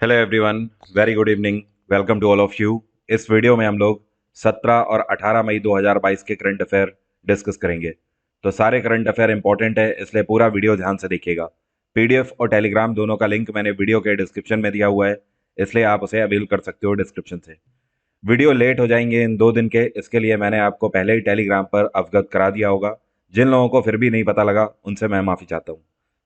Hello everyone, very good evening. Welcome to all of you. इस video में हम लोग 17 और 18 मई 2022 के करंट अफेयर डिस्कस करेंगे। तो सारे करंट अफेयर इंपॉर्टेंट है, इसलिए पूरा वीडियो ध्यान से देखिएगा। पीडीएफ और टेलीग्राम दोनों का लिंक मैंने वीडियो के डिस्क्रिप्शन में दिया हुआ है, इसलिए आप उसे अवेल कर सकते हो डिस्क्रिप्शन से। वीडियो लेट हो जाएंगे इन 2 दिन के, इसके लिए मैंने आपको पहले ही टेलीग्राम पर अवगत करा दिया होगा। जिन लोगों को फिर भी नहीं पता लगा उनसे मैं माफ़ी चाहता हूँ।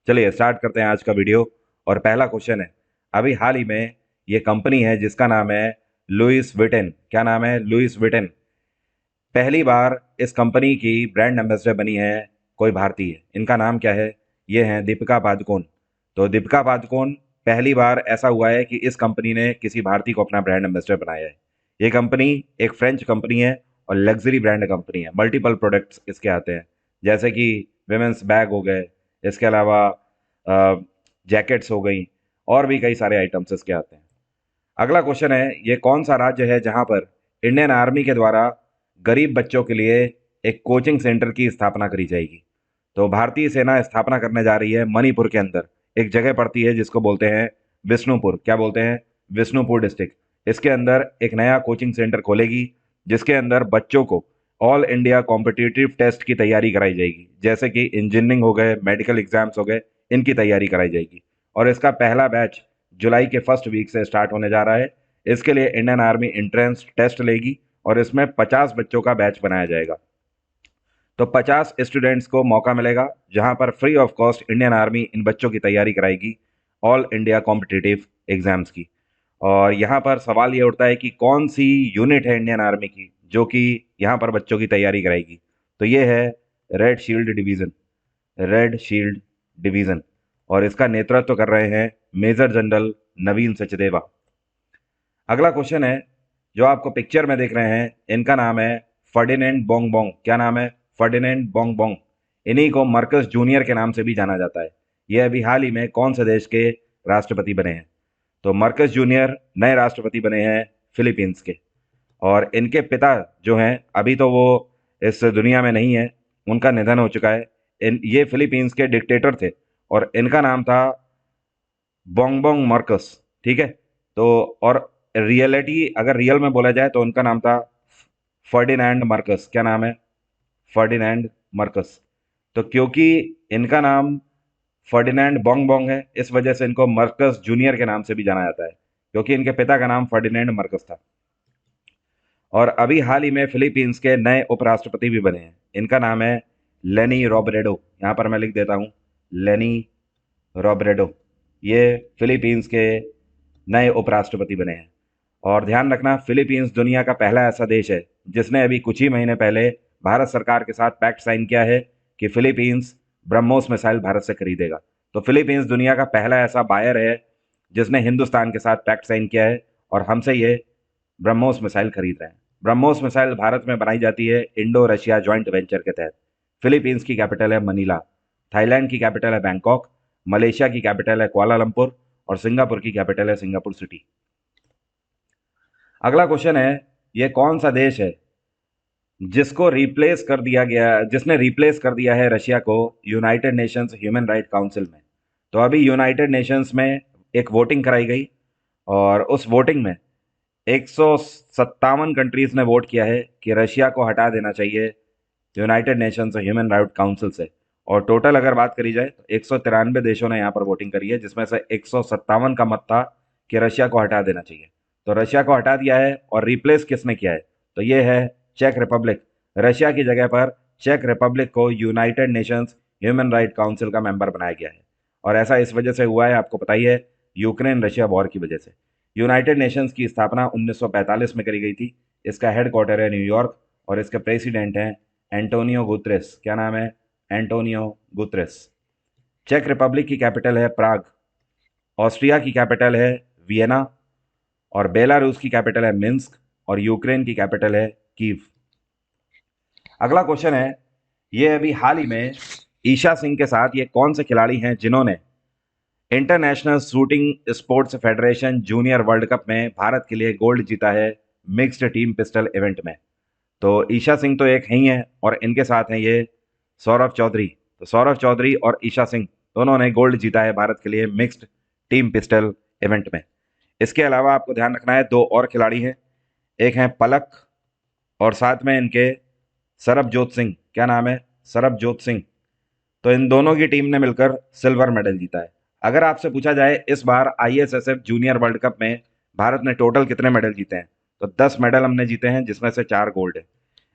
चलिए स्टार्ट करते हैं आज का वीडियो। और पहला क्वेश्चन है, अभी हाल ही में ये कंपनी है जिसका नाम है लुइस विटेन। क्या नाम है? लुइस विटेन। पहली बार इस कंपनी की ब्रांड एम्बेसडर बनी है कोई भारतीय। इनका नाम क्या है? ये हैं दीपिका पादुकोण। तो दीपिका पादुकोण, पहली बार ऐसा हुआ है कि इस कंपनी ने किसी भारतीय को अपना ब्रांड एम्बेसडर बनाया है। ये कंपनी एक फ्रेंच कंपनी है और लग्जरी ब्रांड कंपनी है। मल्टीपल प्रोडक्ट्स इसके आते हैं, जैसे कि विमेंस बैग हो गए, इसके अलावा जैकेट्स हो गई, और भी कई सारे आइटम्स इसके आते हैं। अगला क्वेश्चन है, ये कौन सा राज्य है जहां पर इंडियन आर्मी के द्वारा गरीब बच्चों के लिए एक कोचिंग सेंटर की स्थापना करी जाएगी? तो भारतीय सेना स्थापना करने जा रही है मणिपुर के अंदर। एक जगह पड़ती है जिसको बोलते हैं विष्णुपुर। क्या बोलते हैं? विष्णुपुर डिस्ट्रिक्ट। इसके अंदर एक नया कोचिंग सेंटर खोलेगी, जिसके अंदर बच्चों को ऑल इंडिया कॉम्पिटिटिव टेस्ट की तैयारी कराई जाएगी, जैसे कि इंजीनियरिंग हो गए, मेडिकल एग्जाम्स हो गए, इनकी तैयारी कराई जाएगी। और इसका पहला बैच जुलाई के फर्स्ट वीक से स्टार्ट होने जा रहा है। इसके लिए इंडियन आर्मी एंट्रेंस टेस्ट लेगी और इसमें 50 बच्चों का बैच बनाया जाएगा। तो 50 स्टूडेंट्स को मौका मिलेगा, जहां पर free of cost Indian army इन बच्चों की तैयारी कराएगी ऑल इंडिया कॉम्पिटिटिव एग्जाम्स की। और यहाँ पर सवाल ये उठता है कि कौन सी यूनिट है इंडियन आर्मी की जो कि यहाँ पर बच्चों की तैयारी कराएगी? तो ये है red shield division. Red shield division. और इसका नेतृत्व कर रहे हैं मेजर जनरल नवीन सचदेवा। अगला क्वेश्चन है, जो आपको पिक्चर में देख रहे हैं, इनका नाम है फर्डिनेंड बोंगबोंग। क्या नाम है? Ferdinand Bongbong. इन्हीं को मर्कस जूनियर के नाम से भी जाना जाता है। ये अभी हाल ही में कौन से देश के राष्ट्रपति बने हैं? तो मर्कस जूनियर नए राष्ट्रपति बने हैं फिलीपींस के। और इनके पिता जो हैं, अभी तो वो इस दुनिया में नहीं है, उनका निधन हो चुका है। ये फिलीपींस के डिक्टेटर थे और इनका नाम था बोंगबोंग मार्कस। ठीक है। तो और रियलिटी अगर रियल में बोला जाए तो उनका नाम था फर्डिनेंड मार्कस। क्या नाम है? Ferdinand Marcus. तो क्योंकि इनका नाम फर्डिनेंड बोंगबोंग है, इस वजह से इनको मार्कस जूनियर के नाम से भी जाना जाता है, क्योंकि इनके पिता का नाम फर्डिनेंड मार्कस था। और अभी हाल ही में फिलीपींस के नए उपराष्ट्रपति भी बने हैं। इनका नाम है लेनी रॉबरेडो। यहाँ पर मैं लिख देता हूँ, लेनी रॉबरेडो। ये फिलीपींस के नए उपराष्ट्रपति बने हैं। और ध्यान रखना, फिलीपींस दुनिया का पहला ऐसा देश है जिसने अभी कुछ ही महीने पहले भारत सरकार के साथ पैक्ट साइन किया है कि फिलीपींस ब्रह्मोस मिसाइल भारत से खरीदेगा। तो फिलीपींस दुनिया का पहला ऐसा बायर है जिसने हिंदुस्तान के साथ पैक्ट साइन किया है और हमसे ये ब्रह्मोस मिसाइल खरीद रहे हैं। ब्रह्मोस मिसाइल भारत में बनाई जाती है इंडो रशिया जॉइंट वेंचर के तहत। फिलीपींस की कैपिटल है मनीला, थाईलैंड की कैपिटल है बैंकॉक, मलेशिया की कैपिटल है कुआलालंपुर और सिंगापुर की कैपिटल है सिंगापुर सिटी। अगला क्वेश्चन है, ये कौन सा देश है जिसने रिप्लेस कर दिया है रशिया को United Nations human right council में? तो अभी यूनाइटेड नेशंस में एक वोटिंग कराई गई और उस वोटिंग में 157 कंट्रीज ने वोट किया है कि रशिया को हटा देना चाहिए United Nations human right council से। और टोटल अगर बात करी जाए तो 193 देशों ने यहाँ पर वोटिंग करी है, जिसमें से 157 का मत था कि रशिया को हटा देना चाहिए। तो रशिया को हटा दिया है और रिप्लेस किसने किया है? तो ये है चेक रिपब्लिक। रशिया की जगह पर चेक रिपब्लिक को United Nations human right council का मेंबर बनाया गया है। और ऐसा इस वजह से हुआ है, आपको पता ही है, यूक्रेन रशिया वॉर की वजह से। यूनाइटेड नेशंस की स्थापना 1945 में करी गई थी। इसका हेडक्वार्टर है न्यूयॉर्क और इसके प्रेसिडेंट हैं एंटोनियो गुतरेस। क्या नाम है? Antonio Guterres. चेक रिपब्लिक की कैपिटल है प्राग, ऑस्ट्रिया की कैपिटल है वियना, और बेलारूस की कैपिटल है मिन्स्क, और यूक्रेन की कैपिटल है कीव। अगला क्वेश्चन है, ये अभी हाल ही में ईशा सिंह के साथ ये कौन से खिलाड़ी हैं जिन्होंने international shooting sports federation junior world cup में भारत के लिए गोल्ड जीता है मिक्स्ड टीम पिस्टल इवेंट में? तो ईशा सिंह तो एक ही हैं और इनके साथ हैं ये सौरभ चौधरी। तो सौरभ चौधरी और ईशा सिंह दोनों ने गोल्ड जीता है भारत के लिए मिक्स्ड टीम पिस्टल इवेंट में। इसके अलावा आपको ध्यान रखना है दो और खिलाड़ी हैं, एक हैं पलक और साथ में इनके सरबजोत सिंह। क्या नाम है? सरबजोत सिंह। तो इन दोनों की टीम ने मिलकर सिल्वर मेडल जीता है। अगर आपसे पूछा जाए इस बार आईएसएसएफ जूनियर वर्ल्ड कप में भारत ने टोटल कितने मेडल जीते हैं, तो 10 मेडल हमने जीते हैं, जिसमें से 4 गोल्ड है।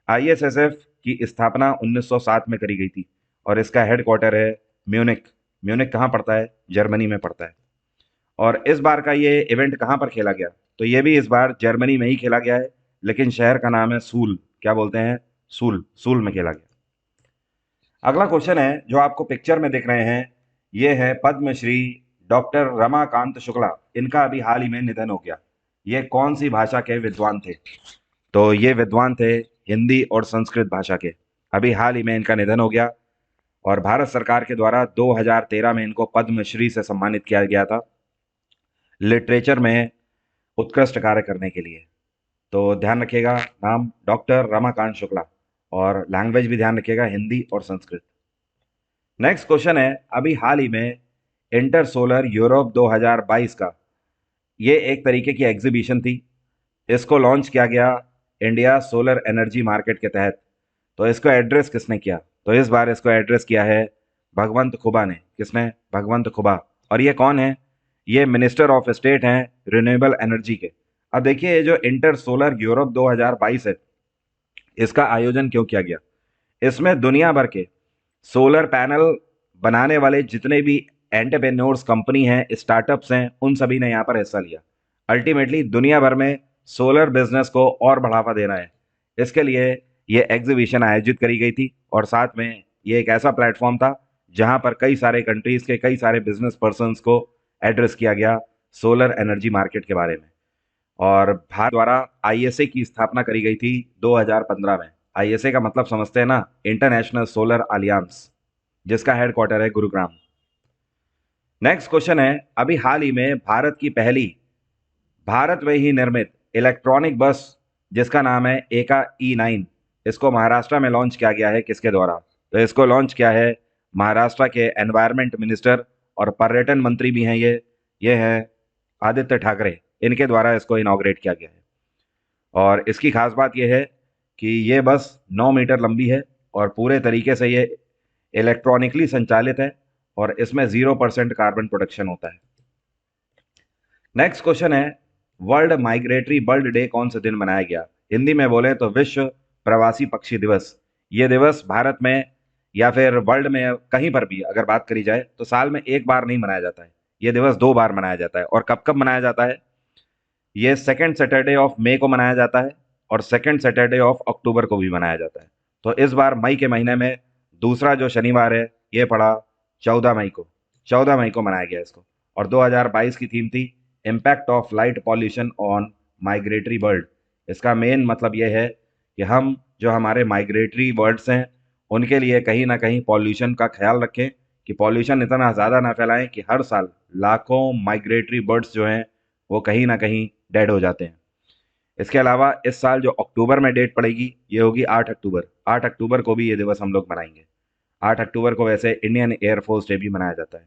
आईएसएसएफ की स्थापना 1907 में करी गई थी और इसका हेडक्वार्टर है म्यूनिक। म्यूनिक कहाँ पड़ता है? जर्मनी में पड़ता है। और इस बार का ये इवेंट कहाँ पर खेला गया, तो ये भी इस बार जर्मनी में ही खेला गया है, लेकिन शहर का नाम है सूल। क्या बोलते हैं? सूल। सूल में खेला गया। अगला क्वेश्चन है जो आपको पिक्चर में दिख रहे हैं, ये है पद्मश्री डॉक्टर रमाकांत शुक्ला। इनका अभी हाल ही में निधन हो गया। ये कौन सी भाषा के विद्वान थे? तो ये विद्वान थे हिंदी और संस्कृत भाषा के। अभी हाल ही में इनका निधन हो गया और भारत सरकार के द्वारा 2013 में इनको पद्मश्री से सम्मानित किया गया था लिटरेचर में उत्कृष्ट कार्य करने के लिए। तो ध्यान रखिएगा नाम डॉक्टर रमाकांत शुक्ला, और लैंग्वेज भी ध्यान रखिएगा हिंदी और संस्कृत। नेक्स्ट क्वेश्चन है, अभी हाल ही में इंटर सोलर यूरोप 2022 का ये एक तरीके की एग्जीबिशन थी। इसको लॉन्च किया गया इंडिया सोलर एनर्जी मार्केट के तहत। तो इसको एड्रेस किसने किया? तो इस बार इसको एड्रेस किया है भगवंत खुबा ने। किसने? भगवंत खुबा। और ये कौन है? ये मिनिस्टर ऑफ स्टेट हैं रिन्यूएबल एनर्जी के। अब देखिए, ये जो इंटर सोलर यूरोप 2022 है, इसका आयोजन क्यों किया गया? इसमें दुनिया भर के सोलर पैनल बनाने वाले जितने भी एंटरप्रेन्योर्स कंपनी हैं, स्टार्टअप्स हैं, उन सभी ने यहाँ पर हिस्सा लिया। अल्टीमेटली दुनिया भर में सोलर बिजनेस को और बढ़ावा देना है, इसके लिए ये एग्जीबिशन आयोजित करी गई थी। और साथ में ये एक ऐसा प्लेटफॉर्म था जहाँ पर कई सारे कंट्रीज के कई सारे बिजनेस पर्सन्स को एड्रेस किया गया सोलर एनर्जी मार्केट के बारे में। और भारत द्वारा आईएसए की स्थापना करी गई थी 2015 में। आईएसए का मतलब समझते हैं ना, इंटरनेशनल सोलर अलियांस, जिसका हेडक्वार्टर है गुरुग्राम। नेक्स्ट क्वेश्चन है, अभी हाल ही में भारत की पहली भारत में ही निर्मित इलेक्ट्रॉनिक बस जिसका नाम है एका E9, इसको महाराष्ट्र में लॉन्च किया गया है। किसके द्वारा? तो इसको लॉन्च किया है महाराष्ट्र के एनवायरमेंट मिनिस्टर और पर्यटन मंत्री भी हैं ये हैं आदित्य ठाकरे। इनके द्वारा इसको इनॉग्रेट किया गया है। और इसकी खास बात यह है कि ये बस 9 मीटर लंबी है और पूरे तरीके से ये इलेक्ट्रॉनिकली संचालित है और इसमें 0% कार्बन प्रोडक्शन होता है। नेक्स्ट क्वेश्चन है, वर्ल्ड माइग्रेटरी बर्ड डे कौन से दिन मनाया गया? हिंदी में बोले तो विश्व प्रवासी पक्षी दिवस। ये दिवस भारत में या फिर वर्ल्ड में कहीं पर भी अगर बात करी जाए तो साल में एक बार नहीं मनाया जाता है। ये दिवस 2 बार मनाया जाता है। और कब कब मनाया जाता है? ये सेकेंड सैटरडे ऑफ मई को मनाया जाता है और सेकेंड सैटरडे ऑफ अक्टूबर को भी मनाया जाता है। तो इस बार मई के महीने में दूसरा जो शनिवार है ये पड़ा 14 मई को। 14 मई को मनाया गया इसको। और 2022 की थीम थी impact of light pollution on migratory bird. इसका मेन मतलब ये है कि हम जो हमारे माइग्रेटरी बर्ड्स हैं उनके लिए कहीं ना कहीं पॉल्यूशन का ख्याल रखें, कि पॉल्यूशन इतना ज़्यादा ना फैलाएं कि हर साल लाखों माइग्रेटरी बर्ड्स जो हैं वो कहीं ना कहीं डेड हो जाते हैं। इसके अलावा इस साल जो अक्टूबर में डेट पड़ेगी ये होगी 8 अक्टूबर। 8 अक्टूबर को भी ये दिवस हम लोग मनाएंगे। 8 अक्टूबर को वैसे इंडियन एयरफोर्स डे भी मनाया जाता है।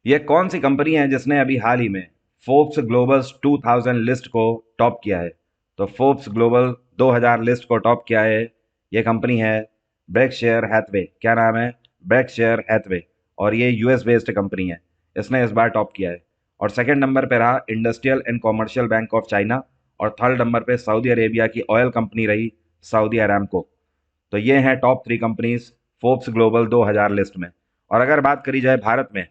ये कौन सी कंपनी है जिसने अभी हाल ही में फोर्ब्स ग्लोबल 2000 लिस्ट को टॉप किया है? तो फोर्ब्स ग्लोबल 2000 लिस्ट को टॉप किया है, ये कंपनी है बेर्कशायर हैथवे। क्या नाम है? बेर्कशायर हैथवे। और ये यूएस बेस्ड कंपनी है, इसने इस बार टॉप किया है। और सेकंड नंबर पे रहा industrial and commercial bank of China. और थर्ड नंबर पे सऊदी अरेबिया की ऑयल कंपनी रही सऊदी अरामको। तो ये हैं top 3 companies Forbes global 2000 list में। और अगर बात करी जाए भारत में,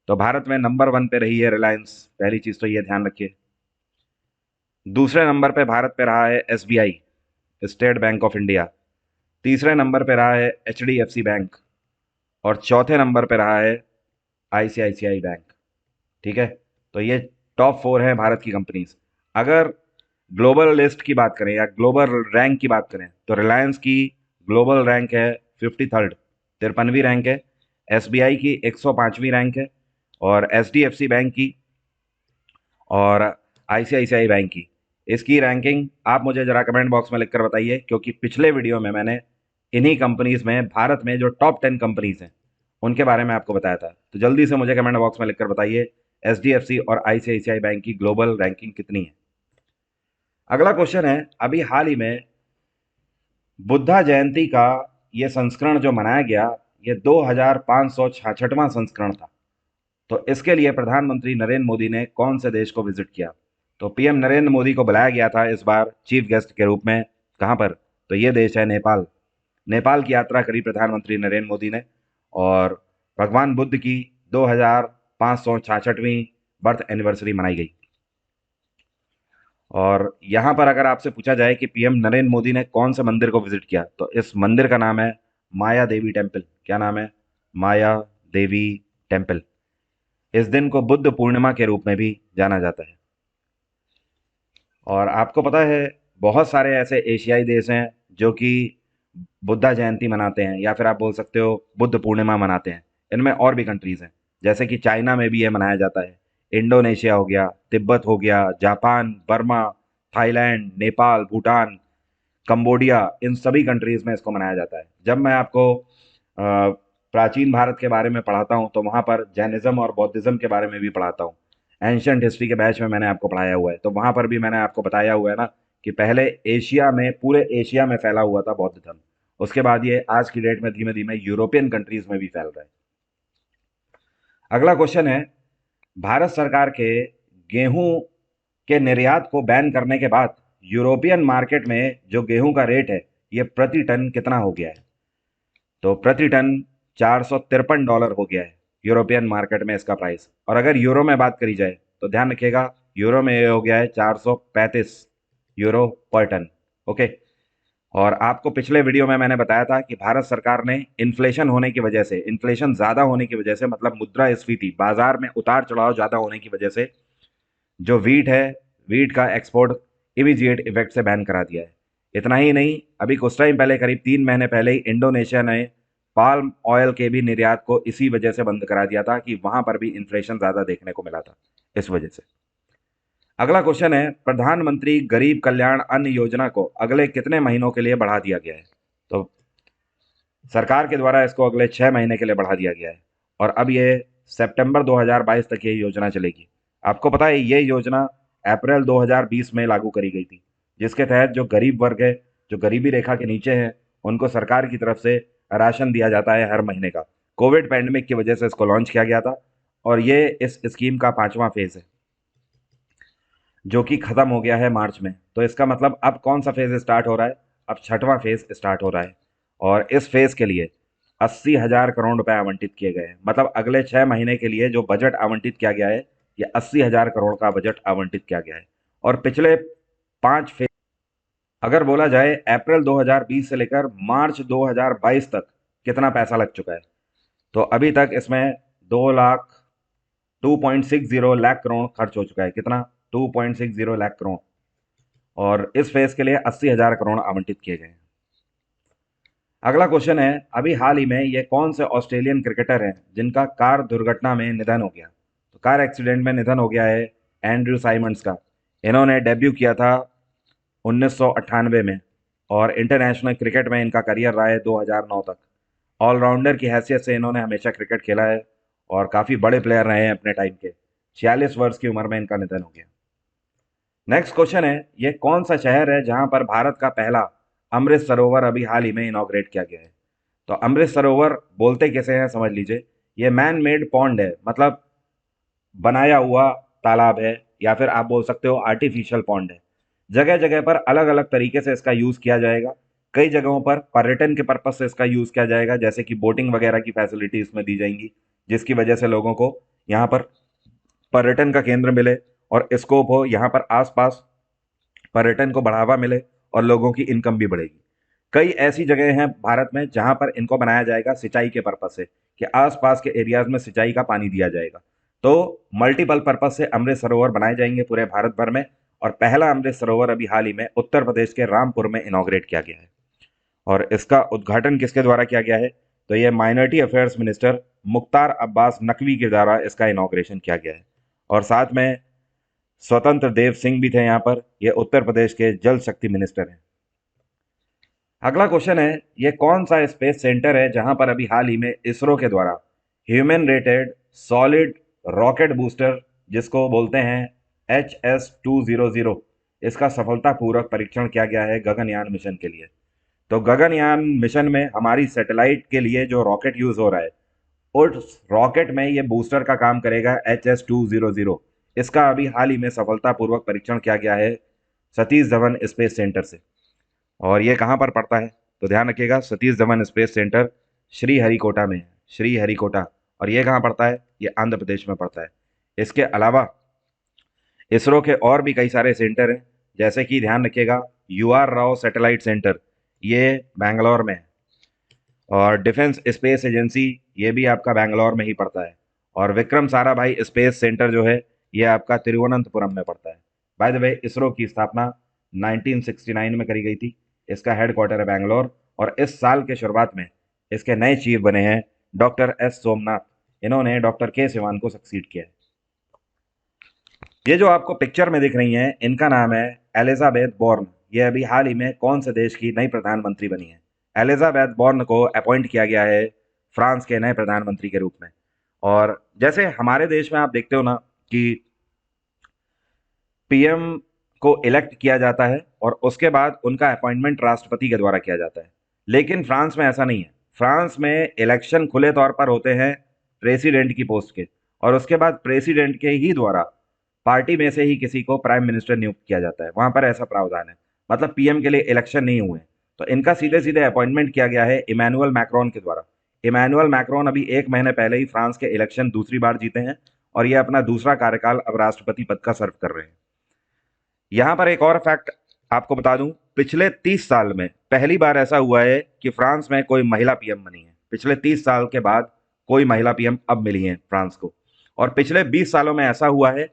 तो भारत में नंबर 1 पे रही है रिलायंस। पहली चीज तो ये ध्यान रखिए। दूसरे नंबर पे भारत पे रहा है SBI, state bank of India. तीसरे नंबर पे रहा है एचडीएफसी बैंक। और चौथे नंबर पे रहा है आईसीआईसीआई बैंक। ठीक है, तो ये टॉप 4 हैं भारत की कंपनीज। अगर ग्लोबल लिस्ट की बात करें या ग्लोबल रैंक की बात करें तो रिलायंस की ग्लोबल रैंक है 53rd, 53वीं रैंक है। एसबीआई की 105वीं रैंक है। और एचडीएफसी बैंक की और आईसीआईसीआई बैंक की, इसकी रैंकिंग आप मुझे ज़रा कमेंट बॉक्स में लिखकर बताइए, क्योंकि पिछले वीडियो में मैंने इन्हीं कंपनीज में भारत में जो टॉप 10 कंपनीज हैं उनके बारे में आपको बताया था। तो जल्दी से मुझे कमेंट बॉक्स में लिखकर बताइए एचडीएफसी और आईसीआईसीआई बैंक की ग्लोबल रैंकिंग कितनी है? अगला क्वेश्चन है, अभी हाल ही में बुद्धा जयंती का ये संस्करण जो मनाया गया, ये 2566वां संस्करण था। तो इसके लिए प्रधानमंत्री नरेंद्र मोदी ने कौन से देश को विजिट किया? तो पीएम नरेंद्र मोदी को बुलाया गया था इस बार चीफ गेस्ट के रूप में। कहां पर? तो ये देश है नेपाल। नेपाल की यात्रा करी प्रधानमंत्री नरेंद्र मोदी ने और भगवान बुद्ध की 2566वीं बर्थ एनिवर्सरी मनाई गई। और यहां पर अगर आपसे पूछा जाए कि पीएम नरेंद्र मोदी ने कौन से मंदिर को विजिट किया, तो इस मंदिर का नाम है माया देवी टेम्पल। क्या नाम है? माया देवी टेम्पल। इस दिन को बुद्ध पूर्णिमा के रूप में भी जाना जाता है। और आपको पता है बहुत सारे ऐसे एशियाई देश हैं जो कि बुद्धा जयंती मनाते हैं, या फिर आप बोल सकते हो बुद्ध पूर्णिमा मनाते हैं। इनमें और भी कंट्रीज हैं, जैसे कि चाइना में भी ये मनाया जाता है, इंडोनेशिया हो गया, तिब्बत हो गया, Japan, Burma, Thailand, Nepal, Bhutan, Cambodia, इन सभी कंट्रीज में इसको मनाया जाता है। जब मैं आपको प्राचीन भारत के बारे में पढ़ाता हूँ तो वहाँ पर जैनिज्म और बौद्धिज्म के बारे में भी पढ़ाता हूँ। एंशंट हिस्ट्री के बैच में मैंने आपको पढ़ाया हुआ है, तो वहाँ पर भी मैंने आपको बताया हुआ है ना कि पहले एशिया में, पूरे एशिया में फैला हुआ था बौद्ध धर्म। उसके बाद ये आज की डेट में धीमे धीमे यूरोपियन कंट्रीज में भी फैल रहा है। अगला क्वेश्चन है, भारत सरकार के गेहूं के निर्यात को बैन करने के बाद यूरोपियन मार्केट में जो गेहूं का रेट है, ये प्रति टन कितना हो गया है? तो प्रति टन $453 हो गया है यूरोपियन मार्केट में इसका प्राइस। और अगर यूरो में बात करी जाए तो ध्यान रखिएगा, यूरो में ये हो गया है 435 यूरो पर टन। ओके। और आपको पिछले वीडियो में मैंने बताया था कि भारत सरकार ने इन्फ्लेशन होने की वजह से, इन्फ्लेशन ज़्यादा होने की वजह से, मतलब मुद्रास्फीति, बाजार में उतार चढ़ाव ज़्यादा होने की वजह से जो वीट है, वीट का एक्सपोर्ट इमीडिएट इफेक्ट से बैन करा दिया है। इतना ही नहीं, अभी कुछ टाइम पहले, करीब 3 महीने पहले ही इंडोनेशिया ने पाल्म ऑयल के भी निर्यात को इसी वजह से बंद करा दिया था कि वहां पर भी इन्फ्लेशन ज़्यादा देखने को मिला था इस वजह से। अगला क्वेश्चन है, प्रधानमंत्री गरीब कल्याण अन्न योजना को अगले कितने महीनों के लिए बढ़ा दिया गया है? तो सरकार के द्वारा इसको अगले 6 महीने के लिए बढ़ा दिया गया है और अब ये सितंबर 2022 तक ये योजना चलेगी। आपको पता है ये योजना अप्रैल 2020 में लागू करी गई थी, जिसके तहत जो गरीब वर्ग है, जो गरीबी रेखा के नीचे हैं, उनको सरकार की तरफ से राशन दिया जाता है हर महीने का। कोविड पैंडेमिक की वजह से इसको लॉन्च किया गया था और ये इस स्कीम का 5वां फेज है जो कि खत्म हो गया है मार्च में। तो इसका मतलब अब कौन सा फेज स्टार्ट हो रहा है? अब 6वां फेज स्टार्ट हो रहा है और इस फेज के लिए 80,000 करोड़ रुपए आवंटित किए गए हैं। मतलब अगले 6 महीने के लिए जो बजट आवंटित किया गया है, ये 80,000 करोड़ का बजट आवंटित किया गया है। और पिछले 5 फेज, अगर बोला जाए अप्रैल 2020 से लेकर मार्च 2022 तक कितना पैसा लग चुका है, तो अभी तक इसमें 260 लाख करोड़ खर्च हो चुका है। कितना? 260 लाख करोड़। और इस फेज के लिए 80,000 करोड़ आवंटित किए गए हैं। अगला क्वेश्चन है, अभी हाल ही में ये कौन से ऑस्ट्रेलियन क्रिकेटर हैं जिनका कार दुर्घटना में निधन हो गया? तो कार एक्सीडेंट में निधन हो गया है एंड्रयू साइमंड्स का। इन्होंने डेब्यू किया था 1998 में और इंटरनेशनल क्रिकेट में इनका करियर रहा है 2009 तक। ऑलराउंडर की हैसियत से इन्होंने हमेशा क्रिकेट खेला है और काफ़ी बड़े प्लेयर रहे हैं अपने टाइम के। 46 वर्ष की उम्र में इनका निधन हो गया। नेक्स्ट क्वेश्चन है, ये कौन सा शहर है जहां पर भारत का पहला अमृत सरोवर अभी हाल ही में इनॉग्रेट किया गया है? तो अमृत सरोवर बोलते कैसे हैं समझ लीजिए। ये मैन मेड पॉन्ड है, मतलब बनाया हुआ तालाब है, या फिर आप बोल सकते हो आर्टिफिशियल पॉन्ड है। जगह जगह पर अलग अलग तरीके से इसका यूज़ किया जाएगा। कई जगहों पर पर्यटन के पर्पज से इसका यूज़ किया जाएगा, जैसे कि बोटिंग वगैरह की फैसिलिटी इसमें दी जाएंगी, जिसकी वजह से लोगों को यहाँ पर पर्यटन का केंद्र मिले और स्कोप हो, यहाँ पर आसपास पर्यटन को बढ़ावा मिले और लोगों की इनकम भी बढ़ेगी। कई ऐसी जगह हैं भारत में जहां पर इनको बनाया जाएगा सिंचाई के पर्पज से, कि आसपास के एरियाज में सिंचाई का पानी दिया जाएगा। तो मल्टीपल पर्पज से अमृत सरोवर बनाए जाएंगे पूरे भारत भर में। और पहला अमृत सरोवर अभी हाल ही में उत्तर प्रदेश के रामपुर में इनॉग्रेट किया गया है और इसका उद्घाटन किसके द्वारा किया गया है? तो ये minority affairs minister Mukhtar Abbas Naqvi के द्वारा इसका इनॉग्रेशन किया गया है। और साथ में स्वतंत्र देव सिंह भी थे यहाँ पर, ये उत्तर प्रदेश के जल शक्ति मिनिस्टर हैं। अगला क्वेश्चन है, ये कौन सा स्पेस सेंटर है जहां पर अभी हाल ही में इसरो के द्वारा human rated solid rocket booster जिसको बोलते हैं HS-200, इसका सफलतापूर्वक परीक्षण किया गया है गगनयान मिशन के लिए। तो गगनयान मिशन में हमारी सैटेलाइट के लिए जो रॉकेट यूज हो रहा है, उस रॉकेट में ये बूस्टर का काम करेगा HS-200। इसका अभी हाल ही में सफलतापूर्वक परीक्षण किया गया है सतीश धवन स्पेस सेंटर से। और ये कहाँ पर पड़ता है तो ध्यान रखिएगा, सतीश धवन स्पेस सेंटर श्रीहरिकोटा में है, श्रीहरिकोटा। और ये कहाँ पड़ता है, ये आंध्र प्रदेश में पड़ता है। इसके अलावा इसरो के और भी कई सारे सेंटर हैं, जैसे कि ध्यान रखिएगा UR राव सैटेलाइट सेंटर, ये बैंगलोर में है। और डिफेंस स्पेस एजेंसी, ये भी आपका बैंगलोर में ही पड़ता है। और विक्रम साराभाई स्पेस सेंटर जो है, ये आपका तिरुवनंतपुरम में पड़ता है। बाय द वे, इसरो की स्थापना 1969 में करी गई थी। इसका हेडक्वार्टर है बैंगलोर। और इस साल के शुरुआत में इसके नए चीफ बने हैं डॉक्टर S सोमनाथ। इन्होंने डॉक्टर K सिवान को सक्सीड किया है। ये जो आपको पिक्चर में दिख रही हैं, इनका नाम है एलिजाबेथ बॉर्न। ये अभी हाल ही में कौन से देश की नई प्रधानमंत्री बनी है? एलिजाबेथ बॉर्न को अपॉइंट किया गया है फ्रांस के नए प्रधानमंत्री के रूप में। और जैसे हमारे देश में आप देखते हो ना कि PM को इलेक्ट किया जाता है और उसके बाद उनका अपॉइंटमेंट राष्ट्रपति के द्वारा किया जाता है, लेकिन फ्रांस में ऐसा नहीं है। फ्रांस में इलेक्शन खुले तौर पर होते हैं प्रेसिडेंट की पोस्ट के, और उसके बाद प्रेसिडेंट के ही द्वारा पार्टी में से ही किसी को प्राइम मिनिस्टर नियुक्त किया जाता है। वहां पर ऐसा प्रावधान है, मतलब PM के लिए इलेक्शन नहीं हुए। तो इनका सीधे सीधे अपॉइंटमेंट किया गया है इमैनुअल मैक्रोन के द्वारा। इमैनुअल मैक्रोन अभी 1 महीने पहले ही फ्रांस के इलेक्शन दूसरी बार जीते हैं और ये अपना दूसरा कार्यकाल अब राष्ट्रपति पद का सर्व कर रहे हैं। यहां पर एक और फैक्ट आपको बता दूं, पिछले 30 साल में पहली बार ऐसा हुआ है कि फ्रांस में कोई महिला PM बनी है। पिछले 30 साल के बाद कोई महिला PM अब मिली है फ्रांस को। और पिछले 20 सालों में ऐसा हुआ है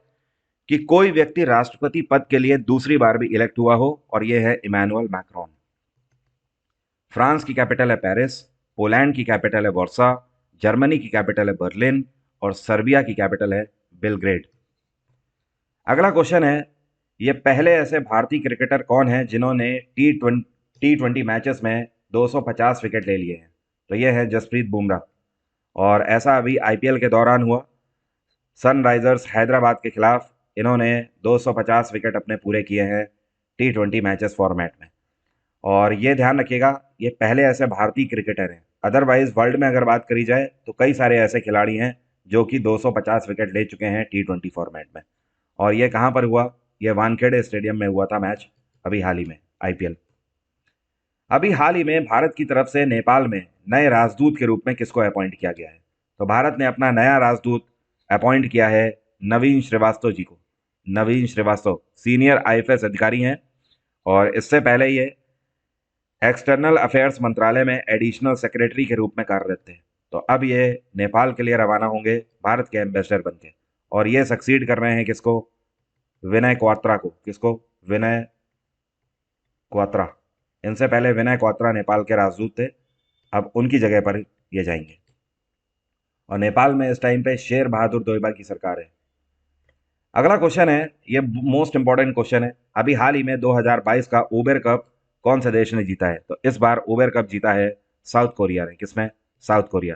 कि कोई व्यक्ति राष्ट्रपति पद के लिए दूसरी बार भी इलेक्ट हुआ हो, और यह है इमैनुअल मैक्रोन। फ्रांस की कैपिटल है पेरिस, पोलैंड की कैपिटल है वार्सा, जर्मनी की कैपिटल है बर्लिन, और सर्बिया की कैपिटल है बेलग्रेड। अगला क्वेश्चन है, ये पहले ऐसे भारतीय क्रिकेटर कौन है जिन्होंने T20 मैचेस में 250 विकेट ले लिए हैं? तो ये है जसप्रीत बुमराह। और ऐसा अभी IPL के दौरान हुआ, सनराइजर्स हैदराबाद के खिलाफ इन्होंने 250 विकेट अपने पूरे किए हैं T20 मैचेस फॉर्मेट में। और ये ध्यान रखिएगा, ये पहले ऐसे भारतीय क्रिकेटर हैं। अदरवाइज वर्ल्ड में अगर बात करी जाए तो कई सारे ऐसे खिलाड़ी हैं जो कि 250 विकेट ले चुके हैं T20 फॉर्मेट में। और ये कहाँ पर हुआ? ये वानखेड़े स्टेडियम में हुआ था मैच अभी हाल ही में IPL। अभी हाल ही में भारत की तरफ से नेपाल में नए राजदूत के रूप में किसको अपॉइंट किया गया है? तो भारत ने अपना नया राजदूत अपॉइंट किया है नवीन श्रीवास्तव जी को। नवीन श्रीवास्तव सीनियर IFS अधिकारी हैं और इससे पहले ये एक्सटर्नल अफेयर्स मंत्रालय में एडिशनल सेक्रेटरी के रूप में कार्यरत थे। तो अब ये नेपाल के लिए रवाना होंगे भारत के एम्बेसडर बनके। और ये सक्सीड कर रहे हैं किसको? विनय क्वात्रा को। किसको? विनय क्वात्रा। इनसे पहले विनय क्वात्रा नेपाल के राजदूत थे, अब उनकी जगह पर ये जाएंगे। और नेपाल में इस टाइम पे शेर बहादुर दोइबा की सरकार है। अगला क्वेश्चन है, ये मोस्ट इंपॉर्टेंट क्वेश्चन है। अभी हाल ही में 2022 का उबेर कप कौन से देश ने जीता है? तो इस बार उबेर कप जीता है साउथ कोरिया ने। किसमें? South Korea.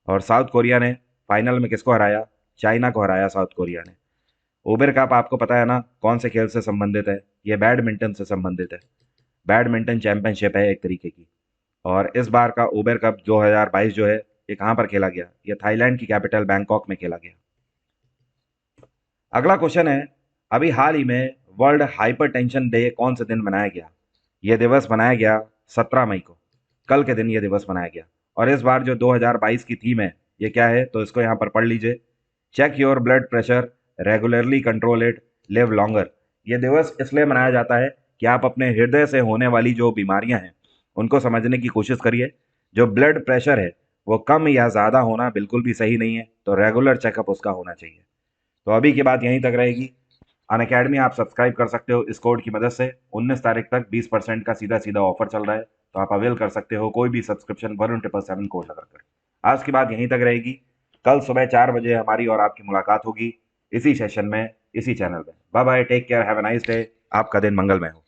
और साउथ कोरिया ने फाइनल में किसको हराया? चाइना को हराया साउथ कोरिया ने। उबेर कप आपको पता है ना कौन से खेल से संबंधित है? ये बैडमिंटन से संबंधित है। बैडमिंटन चैंपियनशिप है एक तरीके की। और इस बार का उबेर कप 2022 जो है, ये कहाँ पर खेला गया? ये थाईलैंड की कैपिटल बैंकॉक में खेला गया। अगला क्वेश्चन है, अभी हाल ही में वर्ल्ड हाइपरटेंशन डे कौन से दिन मनाया गया? यह दिवस मनाया गया 17 मई को, कल के दिन ये दिवस मनाया गया। और इस बार जो 2022 की थीम है, ये क्या है? तो इसको यहाँ पर पढ़ लीजिए, check your blood pressure, regularly control it, live longer. ये दिवस इसलिए मनाया जाता है कि आप अपने हृदय से होने वाली जो बीमारियां हैं उनको समझने की कोशिश करिए। जो ब्लड प्रेशर है वो कम या ज़्यादा होना बिल्कुल भी सही नहीं है, तो रेगुलर चेकअप उसका होना चाहिए। तो अभी की बात यहीं तक रहेगी। अनअकैडमी आप सब्सक्राइब कर सकते हो इस कोड की मदद से। 19 तारीख तक 20% का सीधा सीधा ऑफर चल रहा है, तो आप अवेल कर सकते हो कोई भी सब्सक्रिप्शन 1777 कोड लगाकर। आज की बात यहीं तक रहेगी। कल सुबह 4 बजे हमारी और आपकी मुलाकात होगी इसी सेशन में, इसी चैनल में। Bye bye, take care, have a nice day. आपका दिन मंगलमय हो।